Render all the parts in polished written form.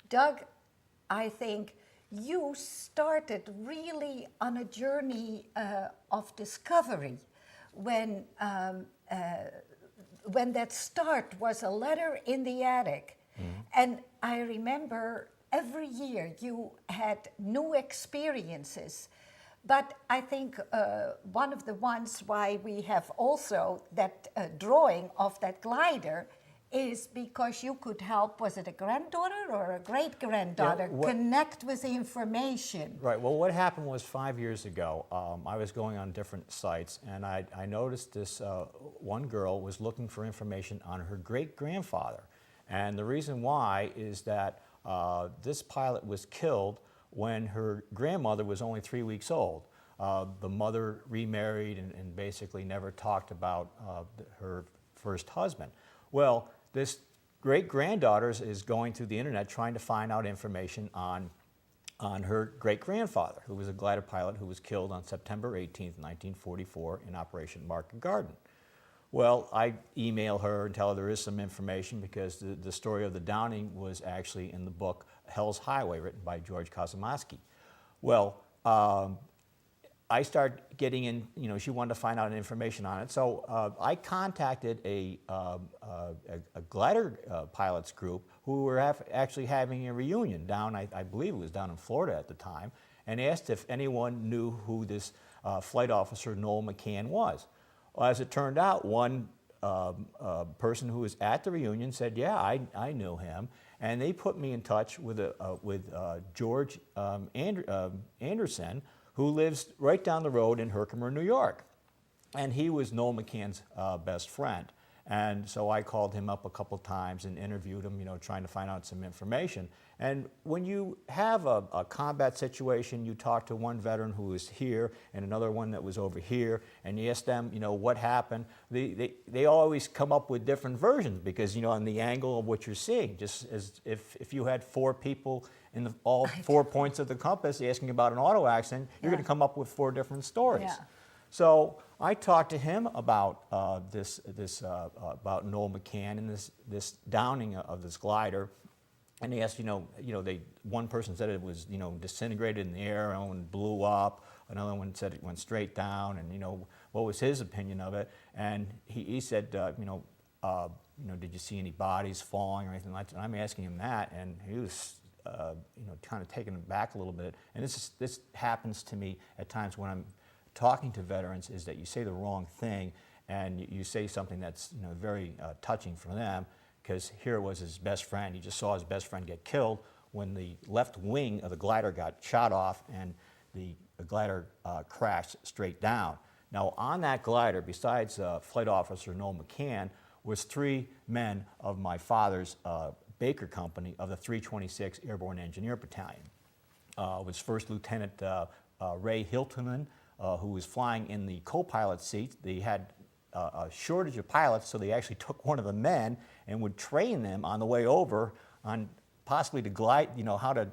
Doug, I think you started really on a journey of discovery when that start was a letter in the attic. And I remember every year you had new experiences. But I think one of the ones why we have also that drawing of that glider is because you could help, was it a granddaughter or a great-granddaughter, connect with the information? Right, well, what happened was 5 years ago, I was going on different sites, and I noticed this one girl was looking for information on her great-grandfather. And the reason why is that this pilot was killed when her grandmother was only 3 weeks old. The mother remarried and basically never talked about her first husband. Well, this great-granddaughter is going through the internet trying to find out information on her great-grandfather, who was a glider pilot who was killed on September 18th, 1944 in Operation Market Garden. Well, I email her and tell her there is some information because the story of the downing was actually in the book Hell's Highway, written by George Kosmowski. Well, I started getting in, she wanted to find out information on it. So I contacted a glider pilots group who were actually having a reunion down, I believe it was down in Florida at the time, and asked if anyone knew who this flight officer Noel McCann was. Well, as it turned out, one person who was at the reunion said, yeah, I knew him. And they put me in touch with George Anderson, who lives right down the road in Herkimer, New York. And he was Noel McCann's best friend. And so I called him up a couple times and interviewed him, trying to find out some information. And when you have a combat situation, you talk to one veteran who was here and another one that was over here, and you ask them, what happened. They always come up with different versions because, on the angle of what you're seeing, just as if you had four people in all 4 points of the compass asking about an auto accident, you're going to come up with 4 different stories. Yeah. So I talked to him about about Noel McCann and this downing of this glider, and he asked, one person said it was, disintegrated in the air, and one blew up. Another one said it went straight down, and what was his opinion of it? And he said, did you see any bodies falling or anything like that? And I'm asking him that, and he was, kind of taken aback a little bit. And this happens to me at times when I'm talking to veterans, is that you say the wrong thing and you say something that's very touching for them, because here was his best friend. He just saw his best friend get killed when the left wing of the glider got shot off and the glider crashed straight down. Now on that glider, besides Flight Officer Noel McCann, was 3 men of my father's Baker Company of the 326 Airborne Engineer Battalion. Was First Lieutenant Ray Hiltonen, who was flying in the co-pilot seat. They had a shortage of pilots, so they actually took one of the men and would train them on the way over on possibly to glide, how to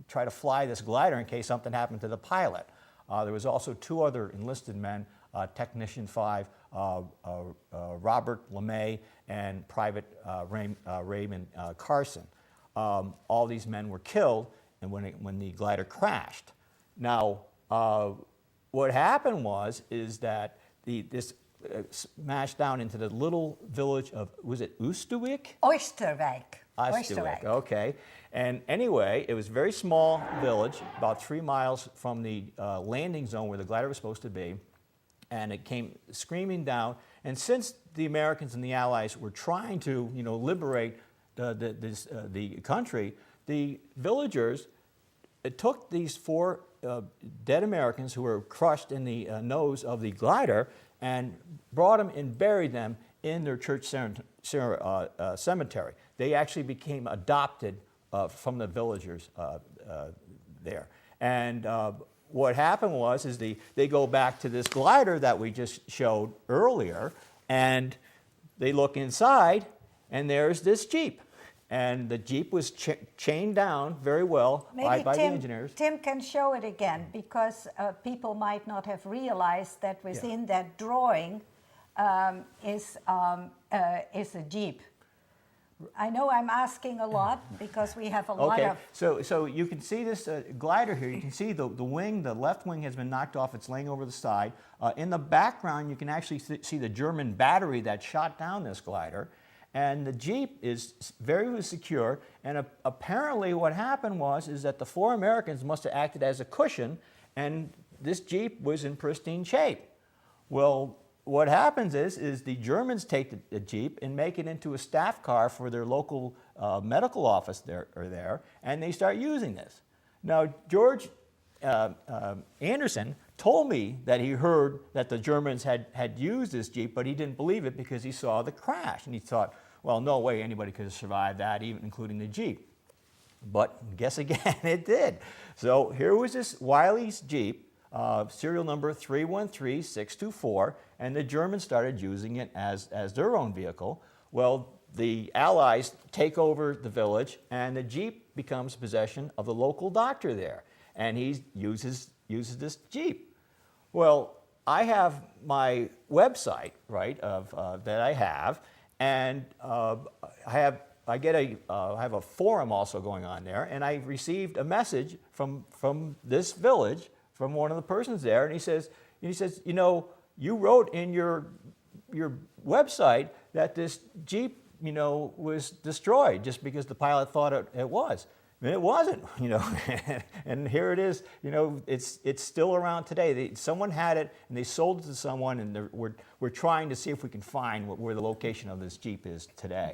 try to fly this glider in case something happened to the pilot. There was also 2 other enlisted men, Technician 5, Robert LeMay, and Private Raymond Carson. All these men were killed and when the glider crashed. Now, what happened is that this smashed down into the little village of, was it Oosterwijk? Oosterwijk. Oosterwijk, okay. And anyway, it was a very small village, about 3 miles from the landing zone where the glider was supposed to be, and it came screaming down. And since the Americans and the Allies were trying to, liberate the country, the villagers took these 4 dead Americans who were crushed in the nose of the glider and brought them and buried them in their church cemetery. They actually became adopted from the villagers there. And what happened is they go back to this glider that we just showed earlier, and they look inside, and there's this Jeep. And the Jeep was chained down very well by the engineers. Tim can show it again, because people might not have realized that within that drawing is a Jeep. I know I'm asking a lot because we have a lot Okay, of. so you can see this glider here. You can see the wing, the left wing has been knocked off. It's laying over the side. In the background, you can actually see the German battery that shot down this glider. And the Jeep is very secure. And apparently what happened is that the 4 Americans must have acted as a cushion, and this Jeep was in pristine shape. Well, what happens is the Germans take the Jeep and make it into a staff car for their local medical office there, and they start using this. Now, George Anderson told me that he heard that the Germans had used this Jeep, but he didn't believe it because he saw the crash, and he thought, well, no way anybody could have survived that, even including the Jeep. But guess again, it did. So here was this Wiley's Jeep, serial number 313624, and the Germans started using it as their own vehicle. Well, the Allies take over the village, and the Jeep becomes possession of the local doctor there, and he uses this Jeep. Well, I have my website, right, that I have, and I have a forum also going on there, and I received a message from this village, from one of the persons there, and he says, you know, you wrote in your website that this Jeep, you know, was destroyed just because the pilot thought it was. And it wasn't, you know, and here it is, you know, it's still around today. Someone had it and they sold it to someone, and we're trying to see if we can find where the location of this Jeep is today.